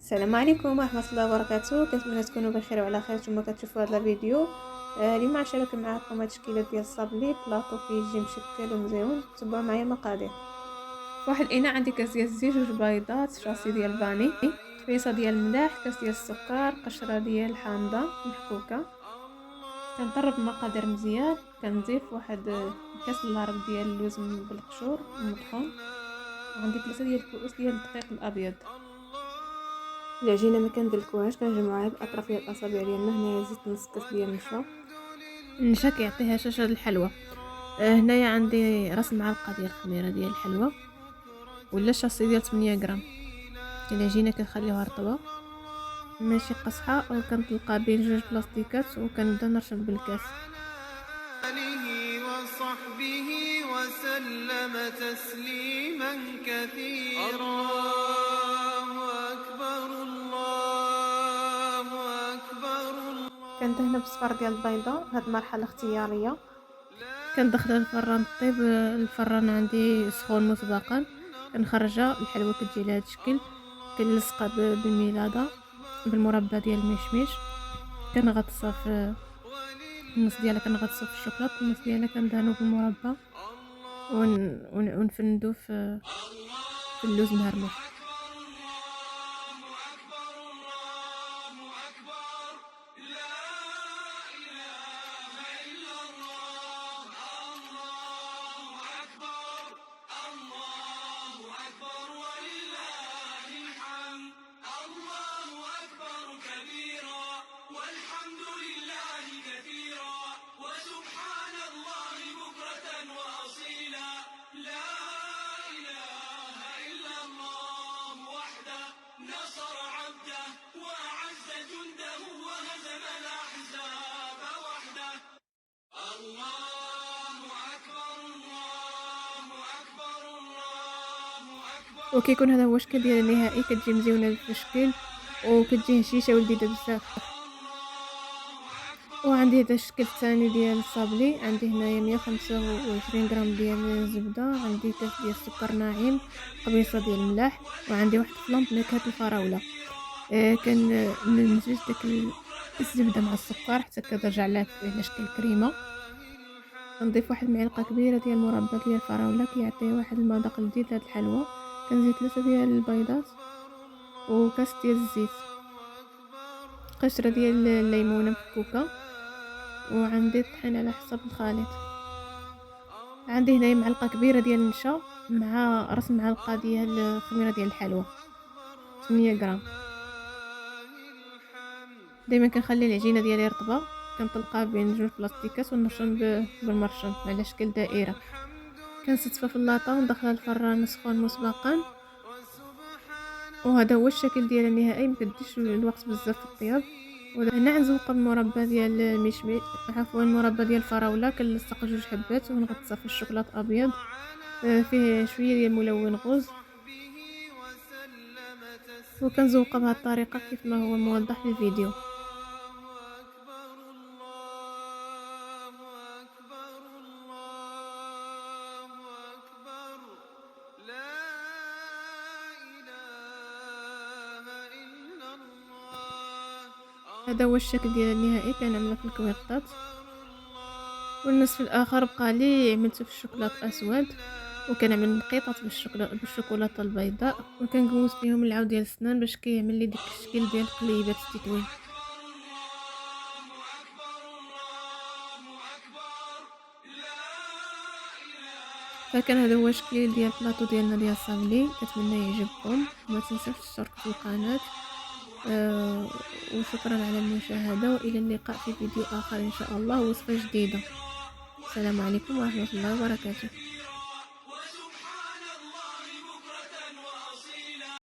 السلام عليكم ورحمه الله وبركاته. كنتمنى تكونوا بخير وعلى خير ثم كتشوفوا هذا الفيديو. اليوم غنشارك معكم هاد التشكيله ديال الصابلي بلاطو كيجي مشكل ومزيون. تبعوا معايا المقادير. فواحد الاناء عندي كاس ديال الزيت، جوج بيضات، شاصي ديال فاني، خبيصه ديال الملح، كاس ديال السكر، قشره ديال الحامضه محكوكه. كنضرب المقادير مزيان، كنضيف واحد كاس العرق ديال اللوز بالقشور مطحون، وعندي 3 ديال الكؤوس ديال الدقيق الابيض. العجينه ما كندلكوهاش، كنجمعوها باطراف ديال الاصابع ديالنا. هنايا زيت نص كاس ديال النشا كيعطيها شاشه الحلوى. هنايا عندي راس معلقه ديال الخميره ديال الحلوى ولا شاصي ديال 8 غرام. العجينه كنخليوها رطبه ماشي قصحه، وكنطلقها بين جوج بلاستيكات وكنبدا نرشم بالكاس. وصحبه وسلم تسليما كثيرا. كندهن بصفر ديال البيضه. هاد المرحله اختياريه. كندخلها الفران طيب. الفران عندي سخون مسبقا. كنخرجها الحلوى كتجي لهذا الشكل. كنلصقها بالميلاده بالمربى ديال المشمش. كنغطسها في النص ديالها، كنغطسو في الشوكولاط، النص ديالها كندهنو بالمربى ونفندو في اللوز مهرمش. وكيكون هذا هو الشكل ديال النهائي. كتجي مزيونه في الشكل وكتجي هشيشه ولذيذه بزاف. وعندي هذا الشكل الثاني ديال الصابلي. عندي هنايا 125 غرام ديال الزبده، عندي كاس ديال السكر ناعم، قبيصه ديال الملح، وعندي واحد فلامب نكهه الفراوله. كنمزج داك الزبده مع السكر حتى كترجع لها شكل كريمه. نضيف واحد المعلقه كبيره ديال مربى ديال الفراوله كيعطي واحد المذاق لذيذ لهاد الحلوى. كنزيد 3 ديال البيضات وكاس ديال الزيت، قشره ديال الليمونه محكوكه، وعندي الطحين على حسب الخليط. عندي هنايا معلقه كبيره ديال النشا مع راس معلقه ديال الخميره ديال الحلوى 8 غرام. دائما كنخلي العجينه ديالي رطبه، كنطلقها بين جوج بلاستيكات ونرشم بالمرشم على شكل دائره. كنستفها في اللاطه وندخلها الفران سخون مسبقا. وهذا هو الشكل ديال النهائي. ما كديش الوقت بزاف في الطياب. وهنا نزوق المربى ديال المشمش، عفوا المربى ديال الفراوله. كنلصق جوج حبات ونغطسها في الشوكولاط ابيض فيه شويه ديال ملون غوز، وكنزوقها بهذه الطريقه كيف ما هو موضح في الفيديو. هذا هو الشكل ديال النهائي. كنعملها في الكويرطات. والنصف الاخر بقى لي عملته في الشوكولاط اسود، وكنعمل نقيطات بالشوكولاته البيضاء، وكنقوس فيهم العود ديال السنان باش كيعمل لي ديك الشكل ديال قليبات التطوين. فكان هذا هو الشكل ديال البلاطو ديالنا ديال الصابلي. كنتمنى يعجبكم. ما تنساوش الاشتراك في القناه. وشكرا على المشاهده، والى اللقاء في فيديو اخر ان شاء الله، وصفه جديده. السلام عليكم ورحمه الله وبركاته.